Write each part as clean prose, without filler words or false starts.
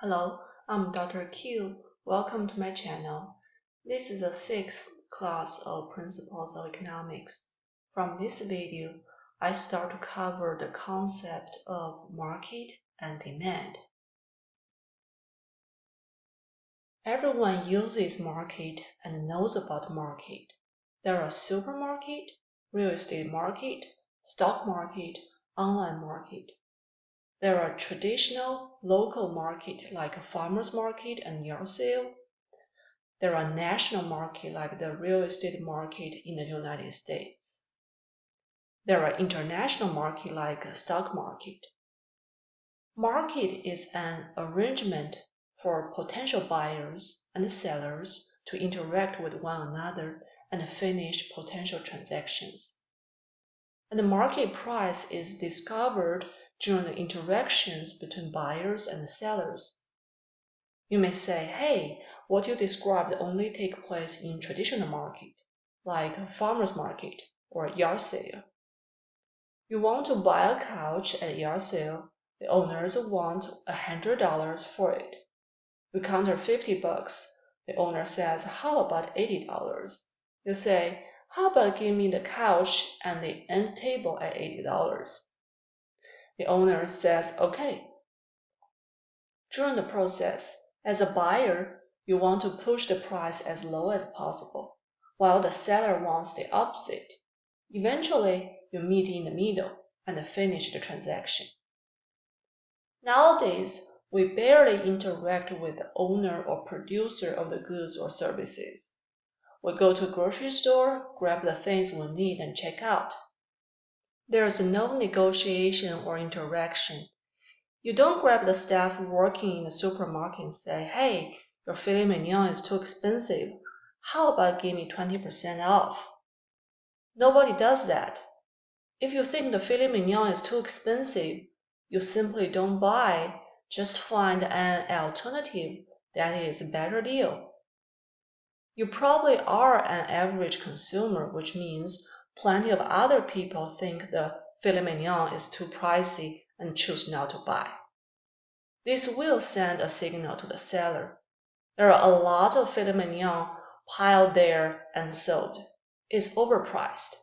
Hello, I'm Dr. Q. Welcome to my channel. This is the 6th class of Principles of Economics. From this video, I start to cover the concept of market and demand. Everyone uses market and knows about market. There are supermarket, real estate market, stock market, online market. There are traditional local market like a farmer's market and yard sale. There are national market like the real estate market in the United States. There are international market like a stock market. Market is an arrangement for potential buyers and sellers to interact with one another and finish potential transactions. And the market price is discovered during the interactions between buyers and sellers. You may say, hey, what you described only take place in traditional market, like a farmer's market or a yard sale. You want to buy a couch at a yard sale, the owners want $100 for it. You counter $50, the owner says, how about $80? You say, how about give me the couch and the end table at $80? The owner says, okay. During the process, as a buyer, you want to push the price as low as possible, while the seller wants the opposite. Eventually, you meet in the middle and finish the transaction. Nowadays, we barely interact with the owner or producer of the goods or services. We go to a grocery store, grab the things we need, and check out. There is no negotiation or interaction. You don't grab the staff working in the supermarket and say, hey, your filet mignon is too expensive. How about give me 20% off? Nobody does that. If you think the filet mignon is too expensive, you simply don't buy, just find an alternative that is a better deal. You probably are an average consumer, which means plenty of other people think the filet mignon is too pricey and choose not to buy. This will send a signal to the seller. There are a lot of filet mignon piled there and sold. It's overpriced.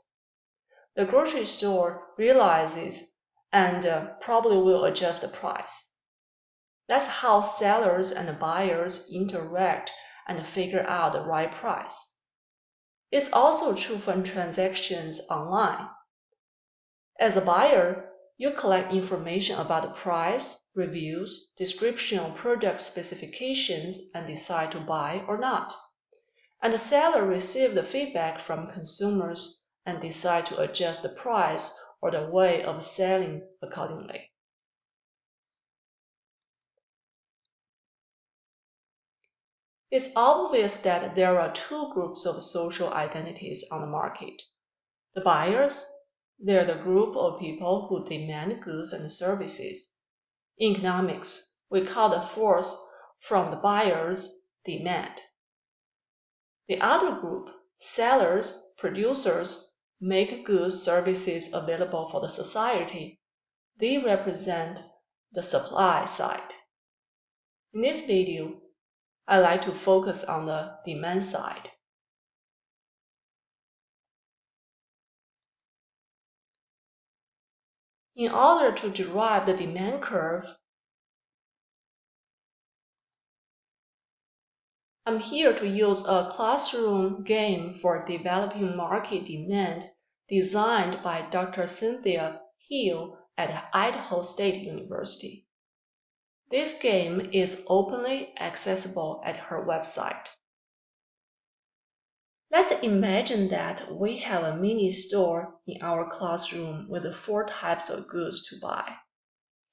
The grocery store realizes and probably will adjust the price. That's how sellers and buyers interact and figure out the right price. It's also true for transactions online. As a buyer, you collect information about the price, reviews, description of product specifications, and decide to buy or not. And the seller receives the feedback from consumers and decide to adjust the price or the way of selling accordingly. It's obvious that there are two groups of social identities on the market. The buyers, they're the group of people who demand goods and services. In economics, we call the force from the buyers demand. The other group, sellers, producers, make goods, services available for the society. They represent the supply side. In this video, I like to focus on the demand side. In order to derive the demand curve, I'm here to use a classroom game for developing market demand designed by Dr. Cynthia Hill at Idaho State University. This game is openly accessible at her website. Let's imagine that we have a mini store in our classroom with 4 types of goods to buy: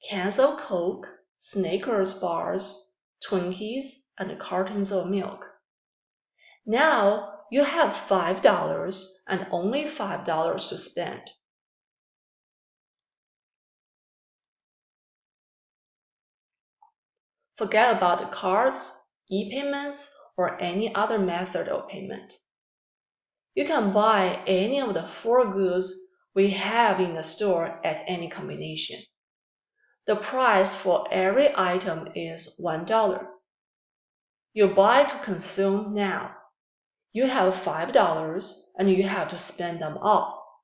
cans of Coke, Snickers bars, Twinkies, and cartons of milk. Now you have $5 and only $5 to spend. Forget about the cards, e-payments, or any other method of payment. You can buy any of the 4 goods we have in the store at any combination. the price for every item is $1. You buy to consume now. You have $5 and you have to spend them all.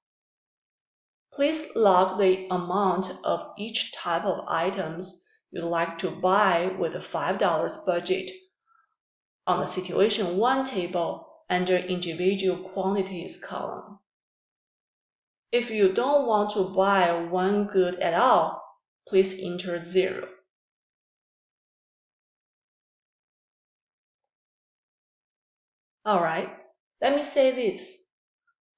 Please log the amount of each type of items you'd like to buy with a $5 budget on the Situation 1 table under Individual Quantities column. If you don't want to buy one good at all, please enter 0. Alright, let me say this.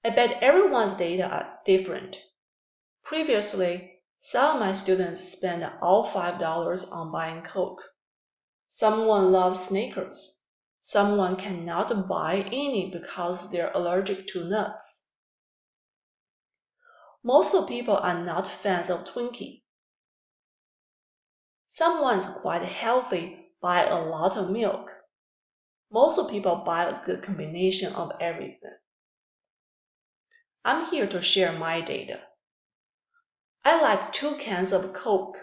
I bet everyone's data are different. Previously, some of my students spent all $5 on buying Coke. Someone loves Snickers. Someone cannot buy any because they're allergic to nuts. Most people are not fans of Twinkie. Someone's quite healthy, buy a lot of milk. Most people buy a good combination of everything. I'm here to share my data. I like 2 cans of Coke,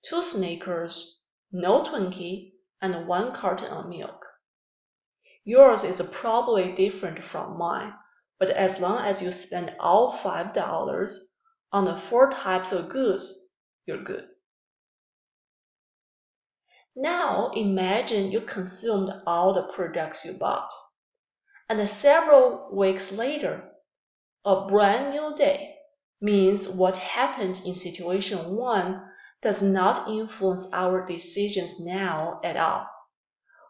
2 Snickers, no Twinkie, and 1 carton of milk. Yours is probably different from mine, but as long as you spend all $5 on the 4 types of goods, you're good. Now imagine you consumed all the products you bought, and several weeks later, a brand new day means what happened in Situation 1 does not influence our decisions now at all.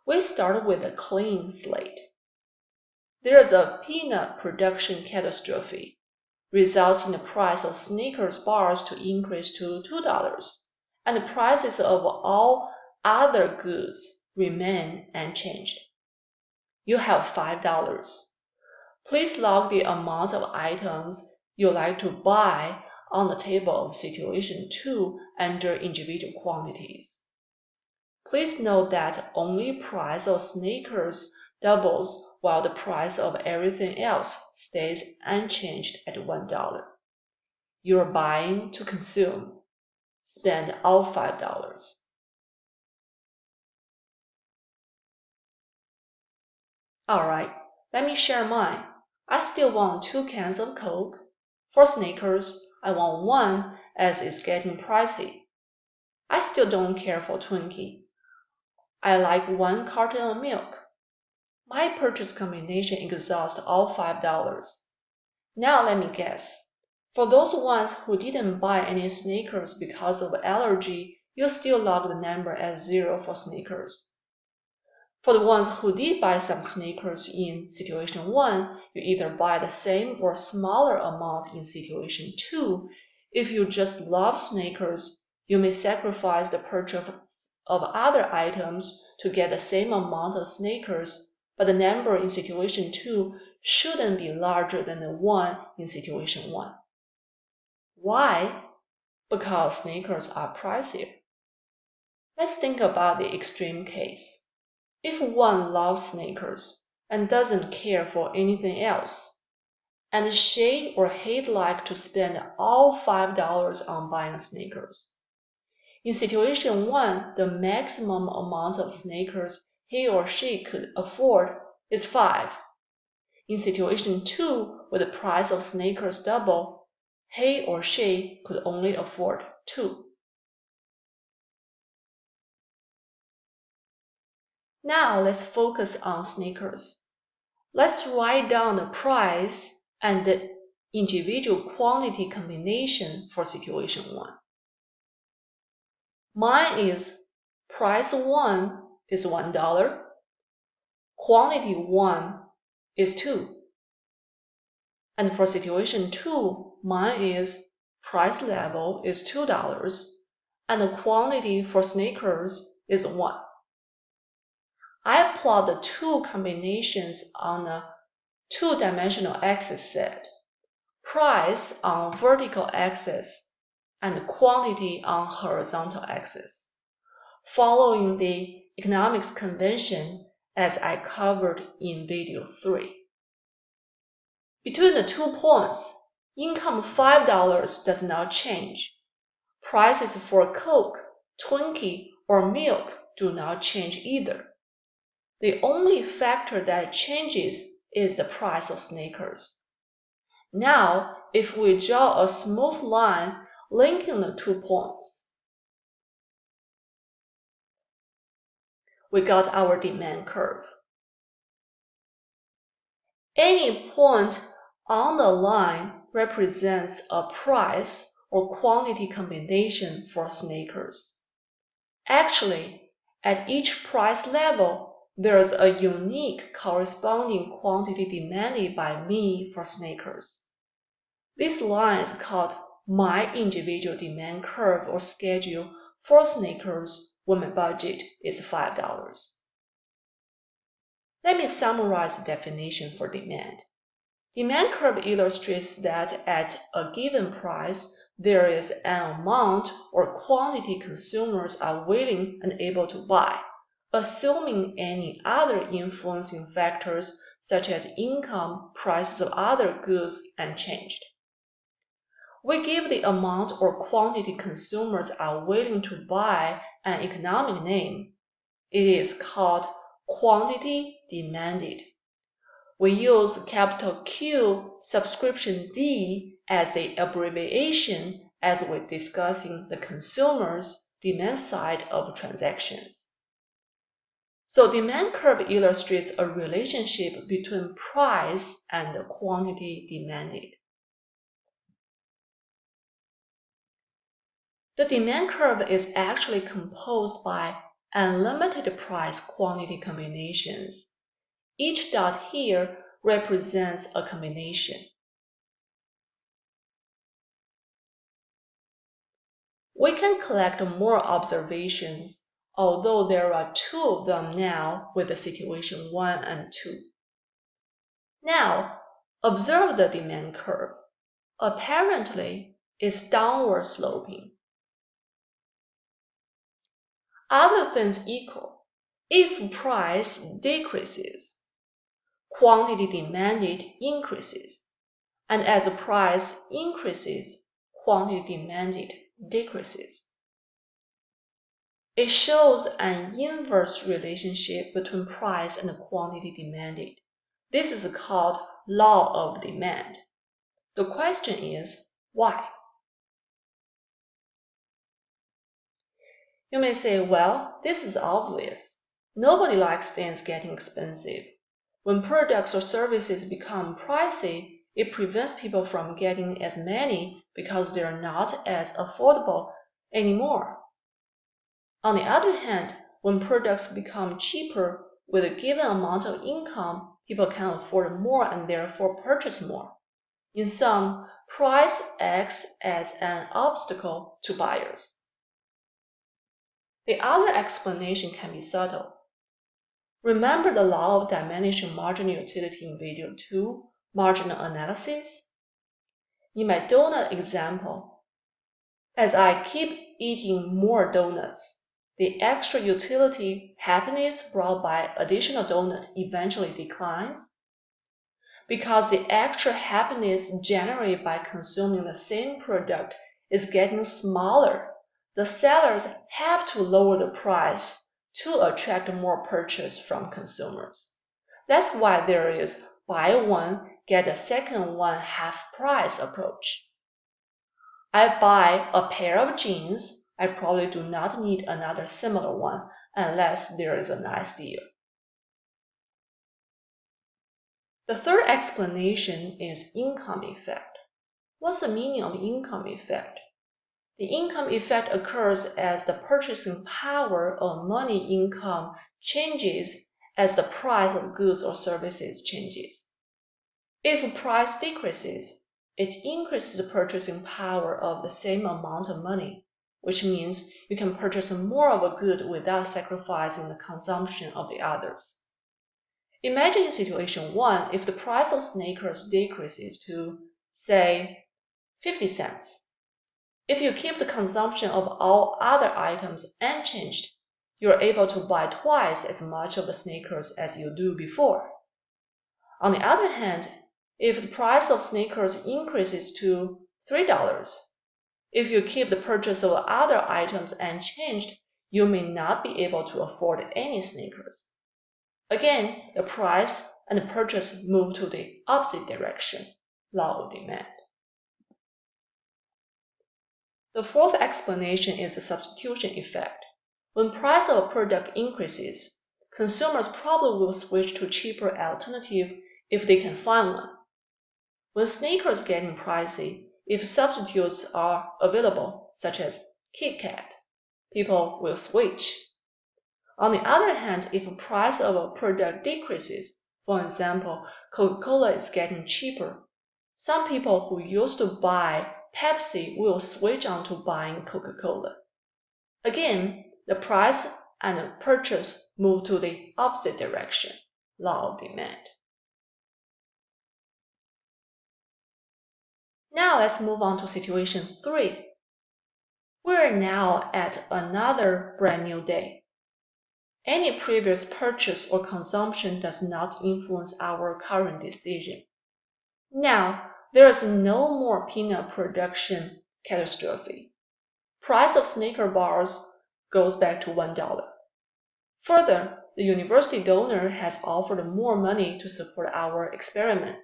We start with a clean slate. There's a peanut production catastrophe, results in the price of Snickers bars to increase to $2, and the prices of all other goods remain unchanged. You have $5. Please log the amount of items you like to buy on the table of Situation 2 under Individual Quantities. Please note that only price of Snickers doubles while the price of everything else stays unchanged at $1. You're buying to consume. Spend all $5. Alright, let me share mine. I still want 2 cans of Coke. For Snickers, I want 1 as it's getting pricey. I still don't care for Twinkie. I like 1 carton of milk. My purchase combination exhausts all $5. Now let me guess. For those ones who didn't buy any Snickers because of allergy, you still log the number as 0 for Snickers. For the ones who did buy some Snickers in Situation 1, you either buy the same or smaller amount in Situation 2. If you just love Snickers, you may sacrifice the purchase of other items to get the same amount of Snickers, but the number in Situation 2 shouldn't be larger than the one in Situation 1. Why? Because Snickers are pricier. Let's think about the extreme case. If one loves Snickers and doesn't care for anything else, and she or he'd like to spend all $5 on buying Snickers. In Situation 1, the maximum amount of Snickers he or she could afford is 5. In Situation 2, where the price of Snickers double, he or she could only afford 2. Now let's focus on Snickers. Let's write down the price and the individual quantity combination for Situation 1. Mine is price 1 is $1, quantity 1 is 2. And for Situation 2, mine is price level is $2 and the quantity for Snickers is 1. I plot the 2 combinations on a 2-dimensional axis set, price on vertical axis and quantity on horizontal axis, following the economics convention as I covered in video 3. Between the 2 points, income $5 does not change. Prices for Coke, Twinkie, or milk do not change either. The only factor that changes is the price of Snickers. Now, if we draw a smooth line linking the 2 points, we got our demand curve. Any point on the line represents a price or quantity combination for Snickers. Actually, at each price level, there is a unique corresponding quantity demanded by me for Snickers. This line is called my individual demand curve or schedule for Snickers when my budget is $5. Let me summarize the definition for demand. Demand curve illustrates that at a given price, there is an amount or quantity consumers are willing and able to buy, assuming any other influencing factors such as income, prices of other goods unchanged. We give the amount or quantity consumers are willing to buy an economic name. It is called quantity demanded. We use capital Q subscription D as the abbreviation as we're discussing the consumer's demand side of transactions. So demand curve illustrates a relationship between price and the quantity demanded. The demand curve is actually composed by unlimited price quantity combinations. Each dot here represents a combination. We can collect more observations, although there are 2 of them now with the situation 1 and 2. Now, observe the demand curve. Apparently, it's downward sloping. Other things equal, if price decreases, quantity demanded increases, and as the price increases, quantity demanded decreases. It shows an inverse relationship between price and quantity demanded. This is called law of demand. The question is, why? You may say, well, this is obvious. Nobody likes things getting expensive. When products or services become pricey, it prevents people from getting as many because they are not as affordable anymore. On the other hand, when products become cheaper with a given amount of income, people can afford more and therefore purchase more. In sum, price acts as an obstacle to buyers. The other explanation can be subtle. Remember the law of diminishing marginal utility in video 2, marginal analysis? In my donut example, as I keep eating more donuts, the extra utility happiness brought by additional donut eventually declines. Because the extra happiness generated by consuming the same product is getting smaller, the sellers have to lower the price to attract more purchase from consumers. That's why there is buy one, get the second one half price approach. I buy a pair of jeans, I probably do not need another similar one unless there is a nice deal. The third explanation is income effect. What's the meaning of income effect? The income effect occurs as the purchasing power of money income changes as the price of goods or services changes. If price decreases, it increases the purchasing power of the same amount of money, which means you can purchase more of a good without sacrificing the consumption of the others. Imagine in situation 1 if the price of Snickers decreases to, say, 50 cents. If you keep the consumption of all other items unchanged, you are able to buy twice as much of the Snickers as you do before. On the other hand, if the price of Snickers increases to $3, If you keep the purchase of other items unchanged, you may not be able to afford any sneakers. Again, the price and the purchase move to the opposite direction, law of demand. The fourth explanation is the substitution effect. When price of a product increases, consumers probably will switch to a cheaper alternative if they can find one. When sneakers getting pricey, if substitutes are available, such as Kit Kat, people will switch. On the other hand, if the price of a product decreases, for example, Coca-Cola is getting cheaper, some people who used to buy Pepsi will switch on to buying Coca-Cola. Again, the price and the purchase move to the opposite direction, law of demand. Now let's move on to situation 3. We're now at another brand new day. Any previous purchase or consumption does not influence our current decision. Now, there is no more peanut production catastrophe. Price of Snicker bars goes back to $1. Further, the university donor has offered more money to support our experiment.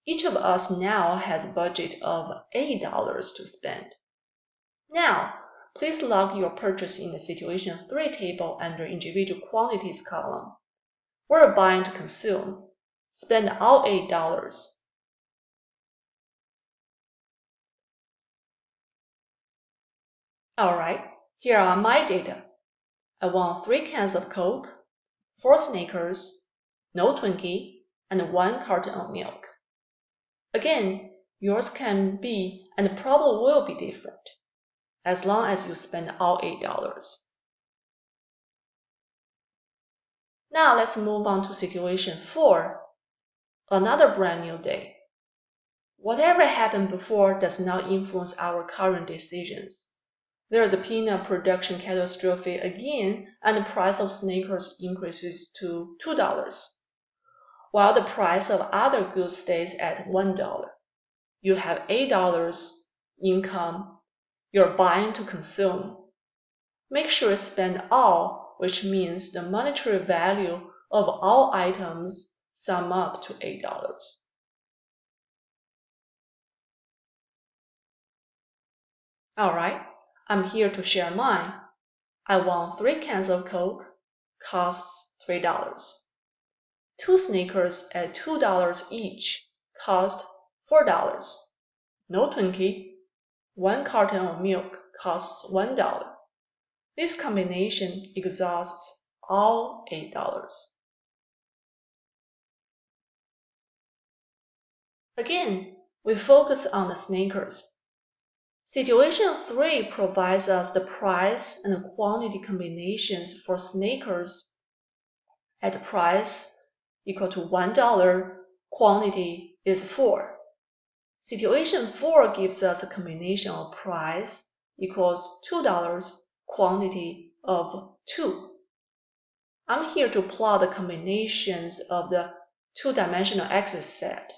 Each of us now has a budget of $8 to spend. Now, please log your purchase in the Situation 3 table under Individual Quantities column. We're buying to consume. Spend all $8. Alright, here are my data. I want 3 cans of Coke, 4 Snickers, no Twinkie, and 1 carton of milk. Again, yours can be and probably will be different, as long as you spend all $8. Now let's move on to situation 4, another brand new day. Whatever happened before does not influence our current decisions. There is a peanut production catastrophe again, and the price of Snickers increases to $2, while the price of other goods stays at $1. You have $8 income. You're buying to consume. Make sure you spend all, which means the monetary value of all items sum up to $8. Alright, I'm here to share mine. I want 3 cans of Coke, costs $3. 2 Snickers at $2 each, cost $4. No Twinkie. 1 carton of milk costs $1. This combination exhausts all $8. Again, we focus on the Snickers. Situation 3 provides us the price and quantity combinations for Snickers at price equal to $1, quantity is 4. Situation 4 gives us a combination of price equals $2, quantity of 2. I'm here to plot the combinations of the two-dimensional axis set.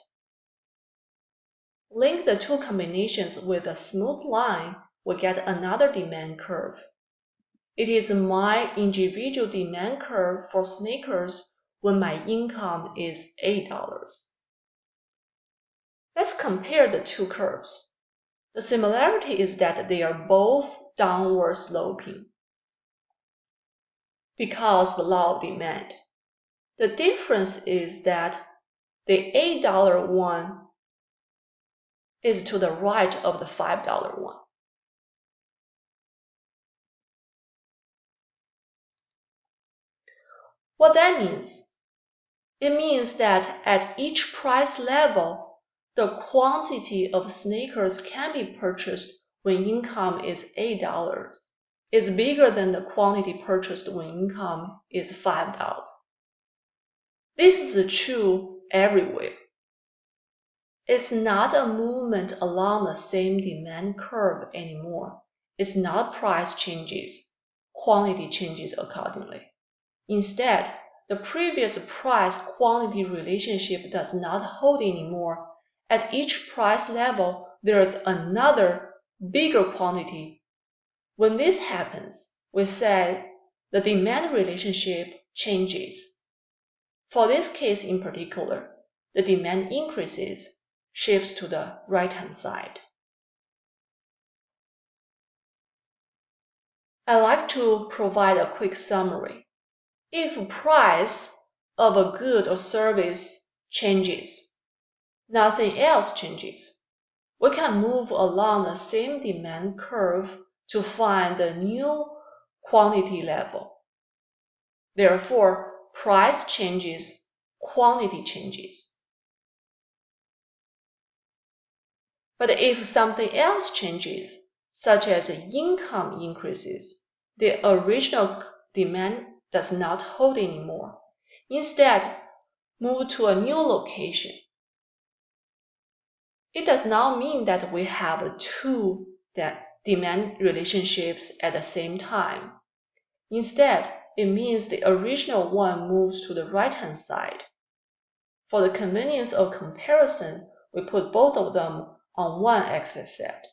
Link the two combinations with a smooth line, we get another demand curve. It is my individual demand curve for Snickers when my income is $8. Let's compare the two curves. The similarity is that they are both downward sloping because the law of demand. The difference is that the $8 one is to the right of the $5 one. What that means? It means that at each price level, the quantity of Snickers can be purchased when income is $8 is bigger than the quantity purchased when income is $5. This is true everywhere. It's not a movement along the same demand curve anymore. It's not price changes, quantity changes accordingly. Instead, the previous price-quantity relationship does not hold anymore. At each price level, there is another bigger quantity. When this happens, we say the demand relationship changes. For this case in particular, the demand increases, shifts to the right-hand side. I like to provide a quick summary. If price of a good or service changes, nothing else changes. We can move along the same demand curve to find the new quantity level. Therefore, price changes, quantity changes. But if something else changes, such as income increases, the original demand does not hold anymore. Instead, move to a new location. It does not mean that we have two demand relationships at the same time. Instead, it means the original one moves to the right-hand side. For the convenience of comparison, we put both of them on one axis set.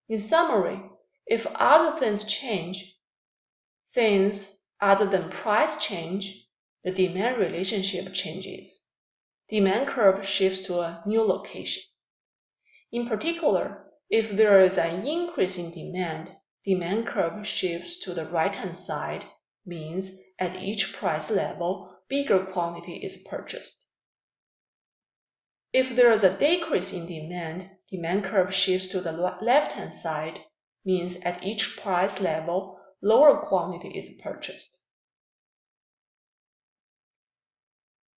In summary, if other things change, things other than price change, the demand relationship changes. Demand curve shifts to a new location. In particular, if there is an increase in demand, demand curve shifts to the right-hand side, means at each price level, bigger quantity is purchased. If there is a decrease in demand, demand curve shifts to the left-hand side, means at each price level, lower quantity is purchased.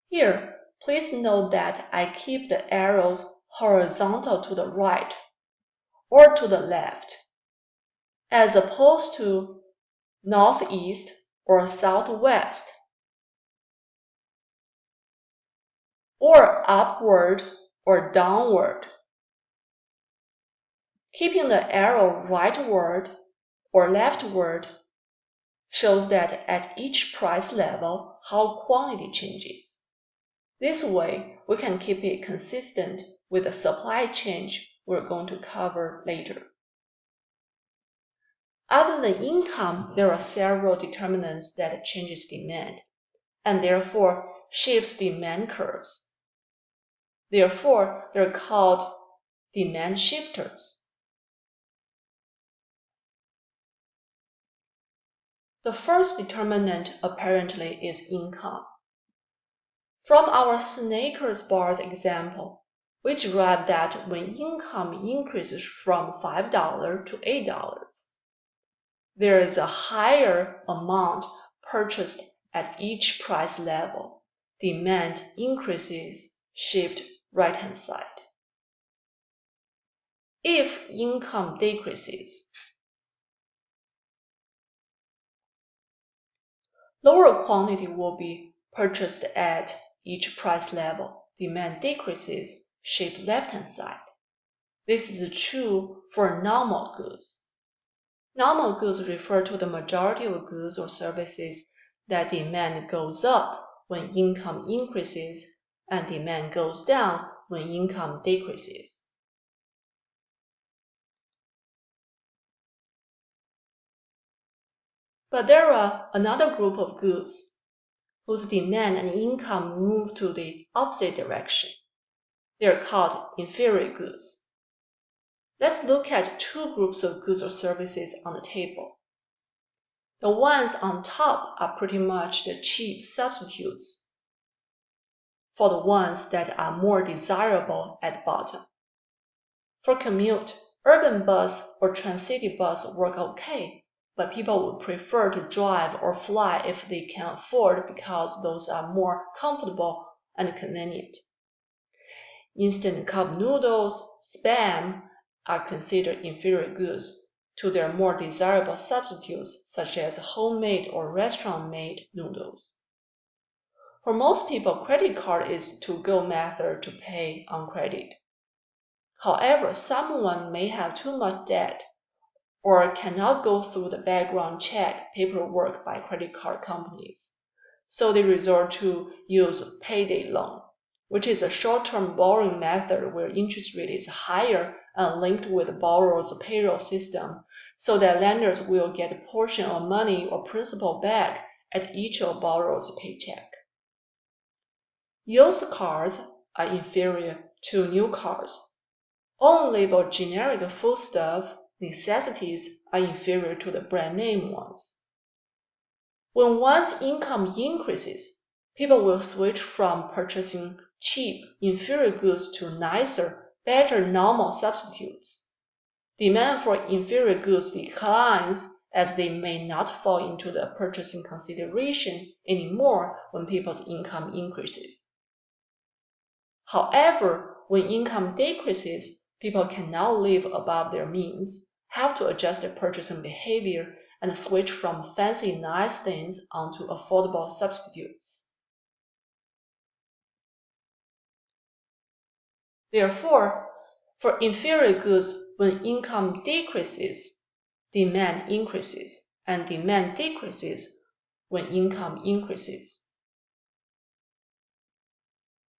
Here, please note that I keep the arrows horizontal to the right or to the left, as opposed to northeast or southwest, or upward or downward. Keeping the arrow rightward or leftward shows that at each price level, how quantity changes. This way, we can keep it consistent with the supply change we're going to cover later. Other than income, there are several determinants that changes demand, and therefore shifts demand curves. Therefore, they're called demand shifters. The first determinant apparently is income. From our Snickers bars example, we derive that when income increases from $5 to $8, there is a higher amount purchased at each price level. Demand increases, shift right-hand side. If income decreases, lower quantity will be purchased at each price level. Demand decreases, shift left-hand side. This is true for normal goods. Normal goods refer to the majority of goods or services that demand goes up when income increases and demand goes down when income decreases. But there are another group of goods whose demand and income move to the opposite direction. They are called inferior goods. Let's look at two groups of goods or services on the table. The ones on top are pretty much the cheap substitutes for the ones that are more desirable at the bottom. For commute, urban bus or Trans-City bus work okay, but people would prefer to drive or fly if they can afford because those are more comfortable and convenient. Instant cup noodles, Spam, are considered inferior goods to their more desirable substitutes such as homemade or restaurant-made noodles. For most people, credit card is to-go method to pay on credit. However, someone may have too much debt or cannot go through the background check paperwork by credit card companies, so they resort to use payday loan. which is a short-term borrowing method where interest rate is higher and linked with the borrower's payroll system, so that lenders will get a portion of money or principal back at each of borrower's paycheck. Used cars are inferior to new cars. On-label generic foodstuff necessities are inferior to the brand name ones. When one's income increases, people will switch from purchasing cheap, inferior goods to nicer, better normal substitutes. Demand for inferior goods declines as they may not fall into the purchasing consideration anymore when people's income increases. However, when income decreases, people can now live above their means, have to adjust their purchasing behavior, and switch from fancy nice things onto affordable substitutes. Therefore, for inferior goods, when income decreases, demand increases, and demand decreases when income increases.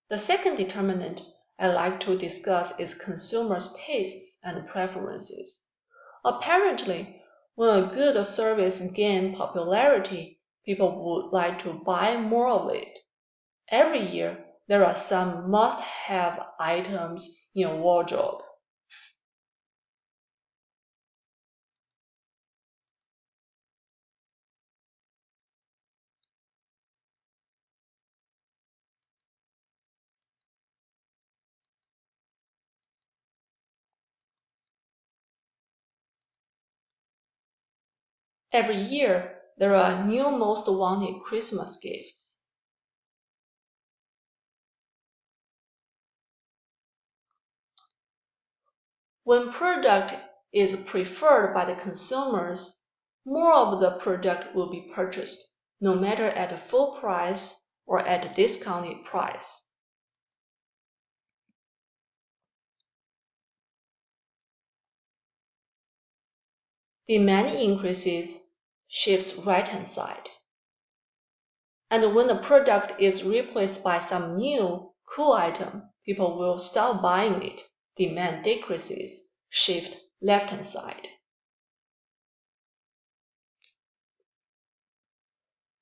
The second determinant I'd like to discuss is consumers' tastes and preferences. Apparently, when a good or service gains popularity, people would like to buy more of it. Every year, there are some must-have items in a wardrobe. Every year, there are new most wanted Christmas gifts. When product is preferred by the consumers, more of the product will be purchased, no matter at a full price or at a discounted price. Demand increases, shifts right-hand side. And when the product is replaced by some new, cool item, people will stop buying it. Demand decreases, shift left-hand side.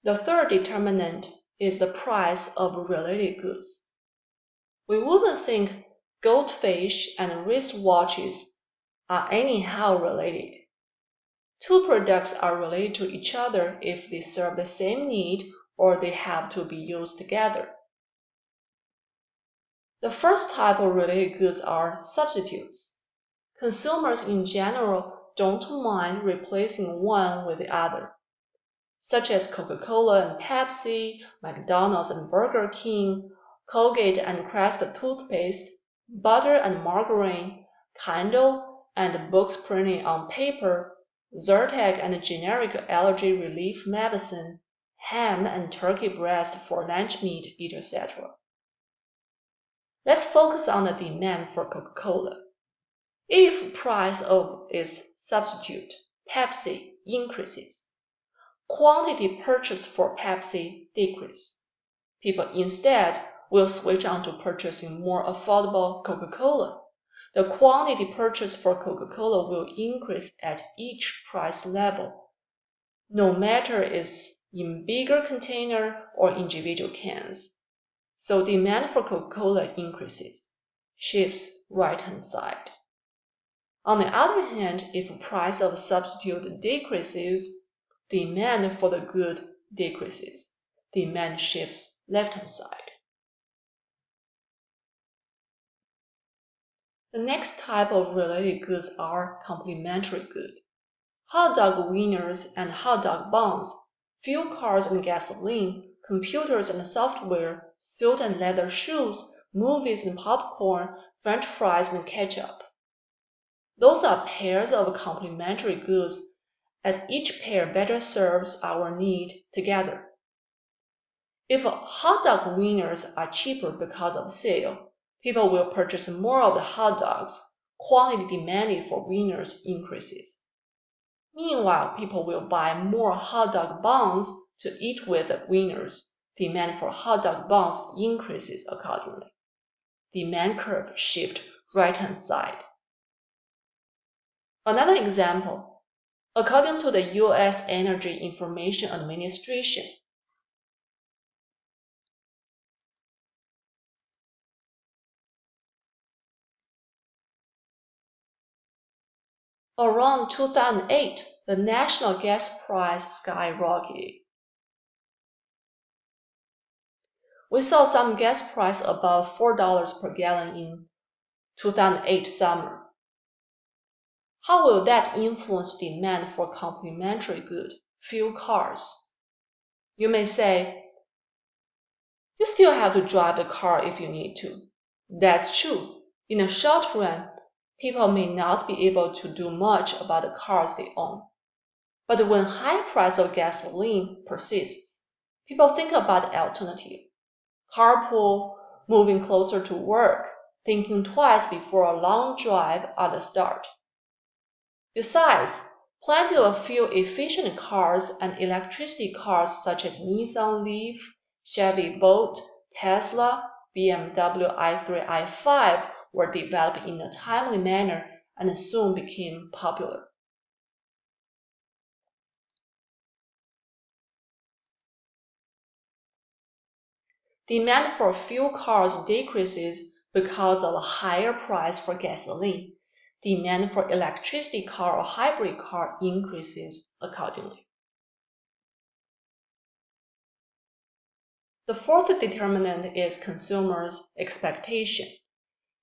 The third determinant is the price of related goods. We wouldn't think goldfish and wristwatches are anyhow related. Two products are related to each other if they serve the same need or they have to be used together. The first type of related goods are substitutes. Consumers in general don't mind replacing one with the other, such as Coca-Cola and Pepsi, McDonald's and Burger King, Colgate and Crest toothpaste, butter and margarine, Kindle and books printed on paper, Zyrtec and generic allergy relief medicine, ham and turkey breast for lunch meat, etc. Let's focus on the demand for Coca-Cola. If price of its substitute, Pepsi, increases, quantity purchased for Pepsi decreases. People instead will switch on to purchasing more affordable Coca-Cola. The quantity purchased for Coca-Cola will increase at each price level, no matter it's in bigger container or individual cans. So demand for Coca-Cola increases, shifts right-hand side. On the other hand, if price of substitute decreases, demand for the good decreases. Demand shifts left-hand side. The next type of related goods are complementary goods. Hot dog wieners and hot dog buns, fuel cards and gasoline, computers and software, suit and leather shoes, movies and popcorn, French fries and ketchup. Those are pairs of complementary goods, as each pair better serves our need together. If hot dog wieners are cheaper because of sale, people will purchase more of the hot dogs. Quantity demanded for wieners increases. Meanwhile, people will buy more hot dog buns to eat with the wieners. Demand for hot dog buns increases accordingly. demand curve shift right-hand side. Another example, according to the U.S. Energy Information Administration, around 2008, the national gas price skyrocketed. We saw some gas price above $4 per gallon in 2008 summer. How will that influence demand for complementary good, fuel cars? You may say, you still have to drive the car if you need to. That's true. In the short run, people may not be able to do much about the cars they own. But when high price of gasoline persists, people think about the alternative. Carpool, moving closer to work, thinking twice before a long drive at the start. Besides, plenty of fuel-efficient cars and electricity cars such as Nissan Leaf, Chevy Bolt, Tesla, BMW i3, i5 were developed in a timely manner and soon became popular. Demand for fuel cars decreases because of a higher price for gasoline. Demand for electricity car or hybrid car increases accordingly. The fourth determinant is consumers' expectation,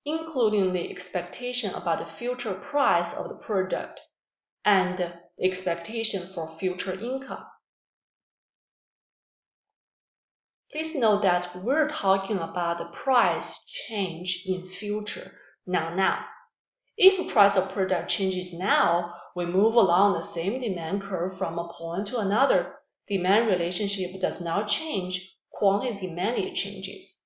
including the expectation about the future price of the product and the expectation for future income. Please note that we're talking about the price change in future, not now. If the price of product changes now, we move along the same demand curve from a point to another. Demand relationship does not change, quantity demanded changes.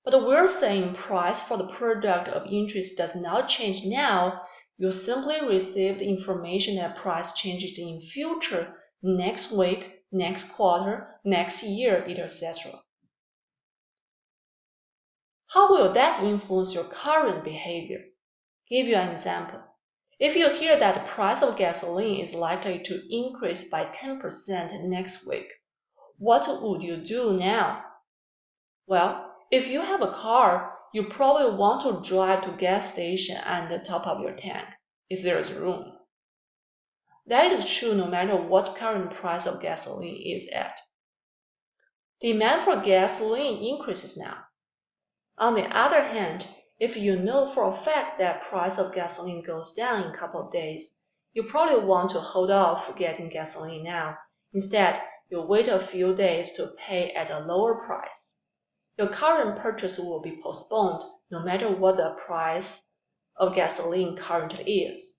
But we're saying price for the product of interest does not change now. You simply receive the information that price changes in future, next week, next quarter, next year, etc. How will that influence your current behavior? Give you an example. If you hear that the price of gasoline is likely to increase by 10% next week, what would you do now? Well, if you have a car, you probably want to drive to gas station and top up your tank, if there is room. That is true no matter what current price of gasoline is at. Demand for gasoline increases now. On the other hand, if you know for a fact that price of gasoline goes down in a couple of days, you probably want to hold off getting gasoline now. Instead, you'll wait a few days to pay at a lower price. Your current purchase will be postponed no matter what the price of gasoline currently is.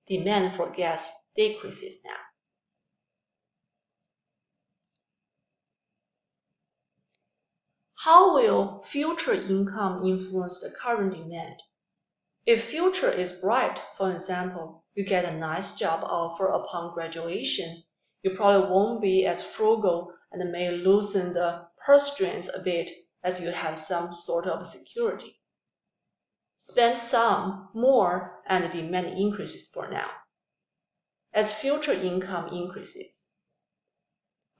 Demand for gas decreases now. How will future income influence the current demand? If future is bright, for example, you get a nice job offer upon graduation, you probably won't be as frugal and may loosen the purse strings a bit as you have some sort of security. Spend some more and demand increases for now, as future income increases.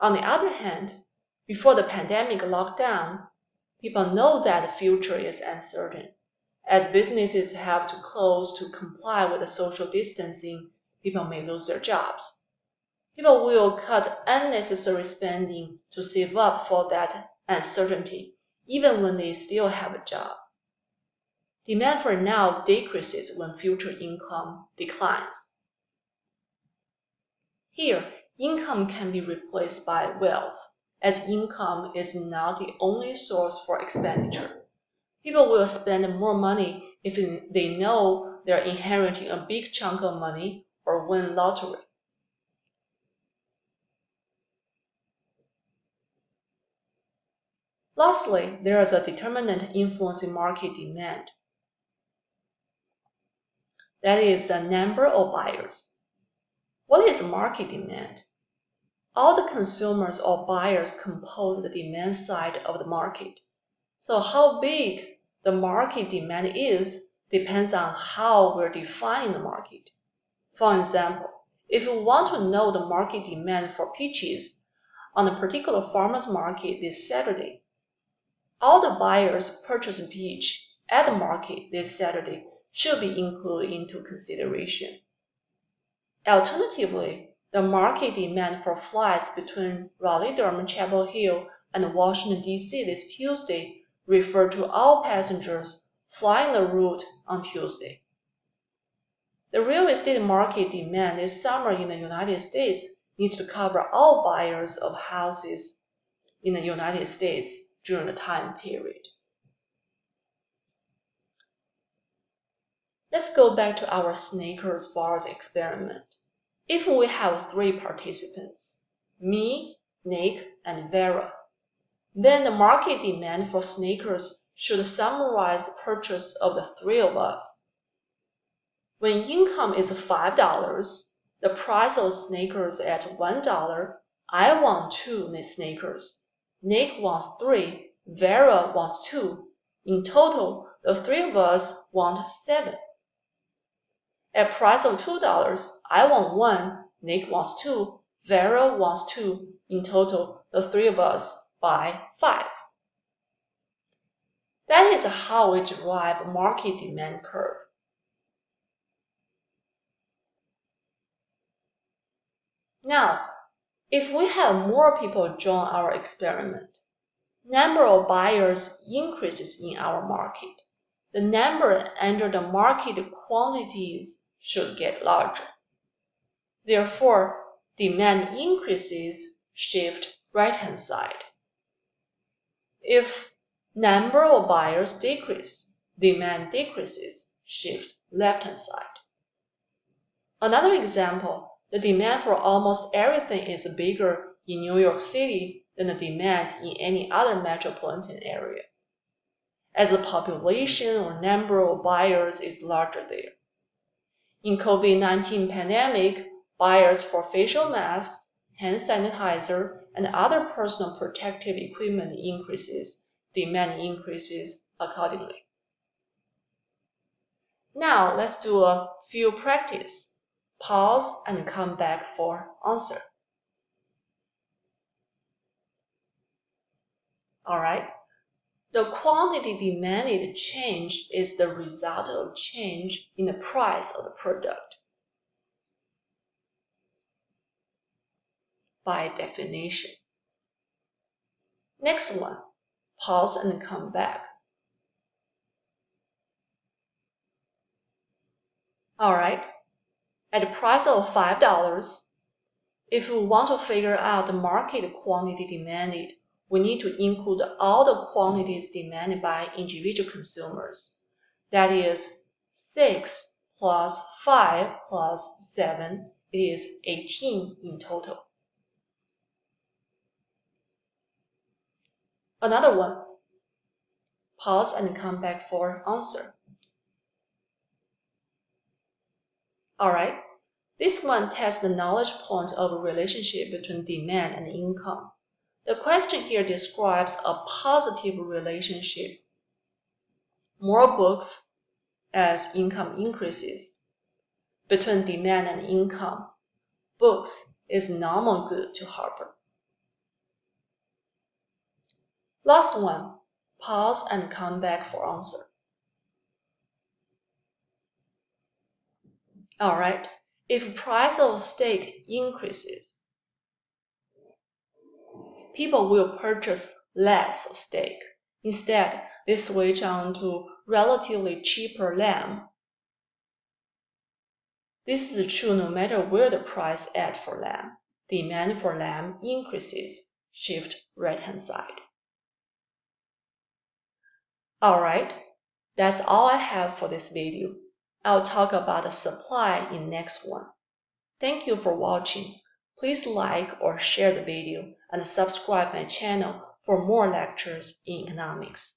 On the other hand, before the pandemic lockdown, people know that the future is uncertain. As businesses have to close to comply with the social distancing, people may lose their jobs. People will cut unnecessary spending to save up for that uncertainty, even when they still have a job. Demand for now decreases when future income declines. Here, income can be replaced by wealth, as income is not the only source for expenditure. People will spend more money if they know they're inheriting a big chunk of money or win lottery. Lastly, there is a determinant influencing market demand. That is the number of buyers. What is market demand? All the consumers or buyers compose the demand side of the market. So how big the market demand is depends on how we're defining the market. For example, if we want to know the market demand for peaches on a particular farmer's market this Saturday, all the buyers purchasing peach at the market this Saturday should be included into consideration. Alternatively, the market demand for flights between Raleigh-Durham, Chapel Hill, and Washington, D.C. this Tuesday refer to all passengers flying the route on Tuesday. The real estate market demand this summer in the United States needs to cover all buyers of houses in the United States during the time period. Let's go back to our Snickers bars experiment. If we have 3 participants, me, Nick, and Vera, then the market demand for Snickers should summarize the purchase of the 3 of us. When income is $5, the price of Snickers at $1, I want 2 Snickers. Nick wants 3, Vera wants 2. In total, the 3 of us want 7. At price of $2, I want 1, Nick wants 2, Vera wants 2. In total, the 3 of us buy 5. That is how we derive a market demand curve. Now, if we have more people join our experiment, number of buyers increases in our market. The number under the market quantities should get larger. Therefore, demand increases, shift right-hand side. If number of buyers decrease, demand decreases, shift left-hand side. Another example, the demand for almost everything is bigger in New York City than the demand in any other metropolitan area, as the population or number of buyers is larger there. In COVID-19 pandemic, buyers for facial masks, hand sanitizer, and other personal protective equipment increases, demand increases accordingly. Now let's do a few practice. Pause and come back for answer. Alright, the quantity demanded change is the result of change in the price of the product. By definition. Next one, pause and come back. Alright, at the price of $5, if we want to figure out the market quantity demanded, we need to include all the quantities demanded by individual consumers. That is 6 plus 5 plus 7, it is 18 in total. Another one. Pause and come back for answer. Alright, this one tests the knowledge point of a relationship between demand and income. The question here describes a positive relationship. More books as income increases. Between demand and income, books is normal good to Harper. Last one, pause and come back for answer. Alright, if price of steak increases, people will purchase less of steak. Instead, they switch on to relatively cheaper lamb. This is true no matter where the price at for lamb. Demand for lamb increases, shift right-hand side. Alright, that's all I have for this video. I'll talk about the supply in next one. Thank you for watching. Please like or share the video and subscribe my channel for more lectures in economics.